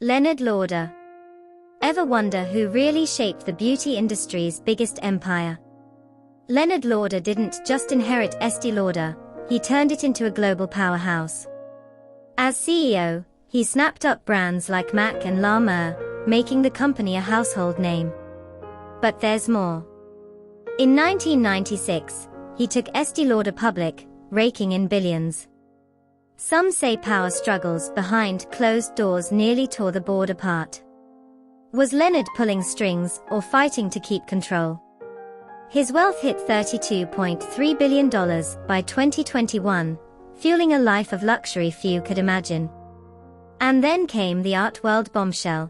Leonard Lauder. Ever wonder who really shaped the beauty industry's biggest empire? Leonard Lauder didn't just inherit Estée Lauder, he turned it into a global powerhouse. As CEO, he snapped up brands like MAC and La Mer, making the company a household name. But there's more. In 1996, he took Estée Lauder public, raking in billions. Some say power struggles behind closed doors nearly tore the board apart. Was Leonard pulling strings or fighting to keep control? His wealth hit $32.3 billion by 2021, fueling a life of luxury few could imagine. And then came the art world bombshell,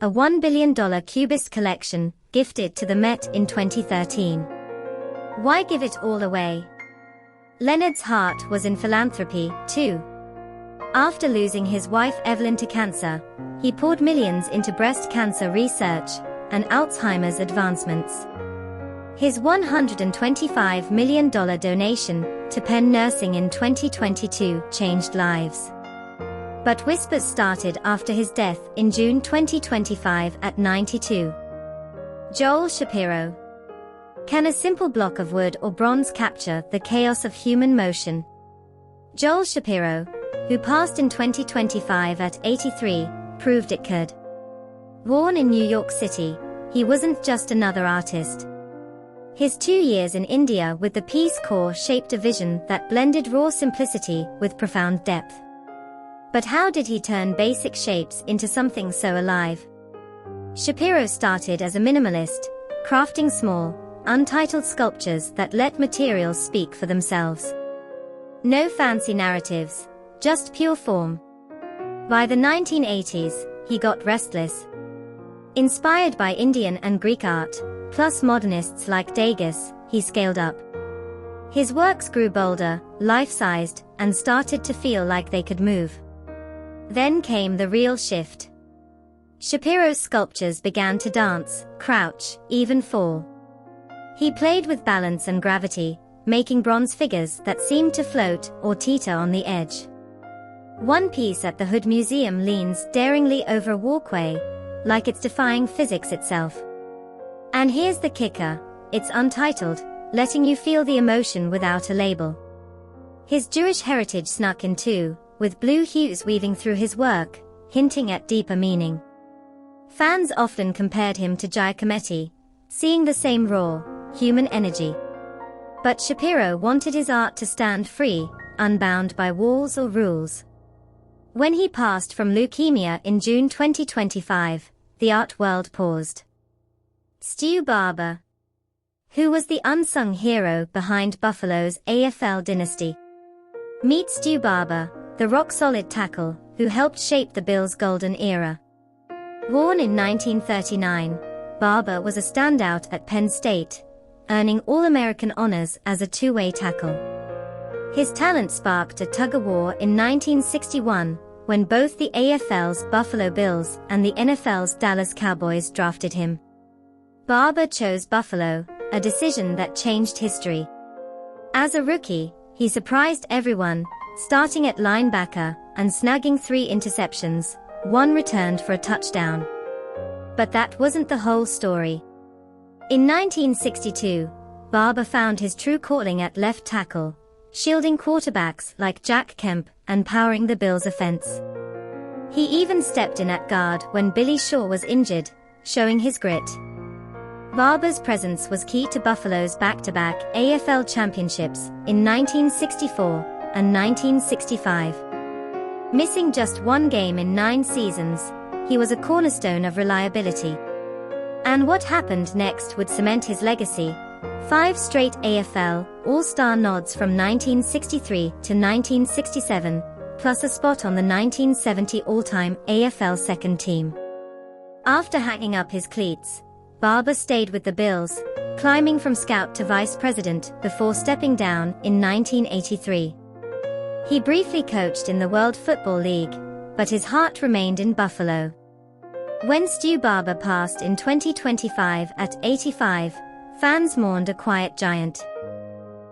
a $1 billion Cubist collection gifted to the Met in 2013. Why give it all away? Leonard's heart was in philanthropy, too. After losing his wife Evelyn to cancer, he poured millions into breast cancer research and Alzheimer's advancements. His $125 million donation to Penn Nursing in 2022 changed lives. But whispers started after his death in June 2025 at 92. Joel Shapiro. Can a simple block of wood or bronze capture the chaos of human motion? Joel Shapiro, who passed in 2025 at 83, proved it could. Born in New York City, he wasn't just another artist. His 2 years in India with the Peace Corps shaped a vision that blended raw simplicity with profound depth. But how did he turn basic shapes into something so alive? Shapiro started as a minimalist, crafting small, untitled sculptures that let materials speak for themselves. No fancy narratives, just pure form. By the 1980s, he got restless. Inspired by Indian and Greek art, plus modernists like Degas, he scaled up. His works grew bolder, life-sized, and started to feel like they could move. Then came the real shift. Shapiro's sculptures began to dance, crouch, even fall. He played with balance and gravity, making bronze figures that seemed to float or teeter on the edge. One piece at the Hood Museum leans daringly over a walkway, like it's defying physics itself. And here's the kicker, it's untitled, letting you feel the emotion without a label. His Jewish heritage snuck in too, with blue hues weaving through his work, hinting at deeper meaning. Fans often compared him to Giacometti, seeing the same raw, human energy. But Shapiro wanted his art to stand free, unbound by walls or rules. When he passed from leukemia in June 2025, the art world paused. Stu Barber. Who was the unsung hero behind Buffalo's AFL dynasty? Meet Stu Barber, the rock-solid tackle, who helped shape the Bills' golden era. Born in 1939, Barber was a standout at Penn State, earning All-American honors as a two-way tackle. His talent sparked a tug-of-war in 1961, when both the AFL's Buffalo Bills and the NFL's Dallas Cowboys drafted him. Barber chose Buffalo, a decision that changed history. As a rookie, he surprised everyone, starting at linebacker and snagging 3 interceptions, 1 returned for a touchdown. But that wasn't the whole story. In 1962, Barber found his true calling at left tackle, shielding quarterbacks like Jack Kemp and powering the Bills' offense. He even stepped in at guard when Billy Shaw was injured, showing his grit. Barber's presence was key to Buffalo's back-to-back AFL championships in 1964 and 1965. Missing just 1 game in 9 seasons, he was a cornerstone of reliability. And what happened next would cement his legacy. 5 straight AFL All-Star nods from 1963 to 1967, plus a spot on the 1970 all-time AFL second team. After hanging up his cleats, Barber stayed with the Bills, climbing from scout to vice president before stepping down in 1983. He briefly coached in the World Football League, but his heart remained in Buffalo. When Stu Barber passed in 2025 at 85, fans mourned a quiet giant.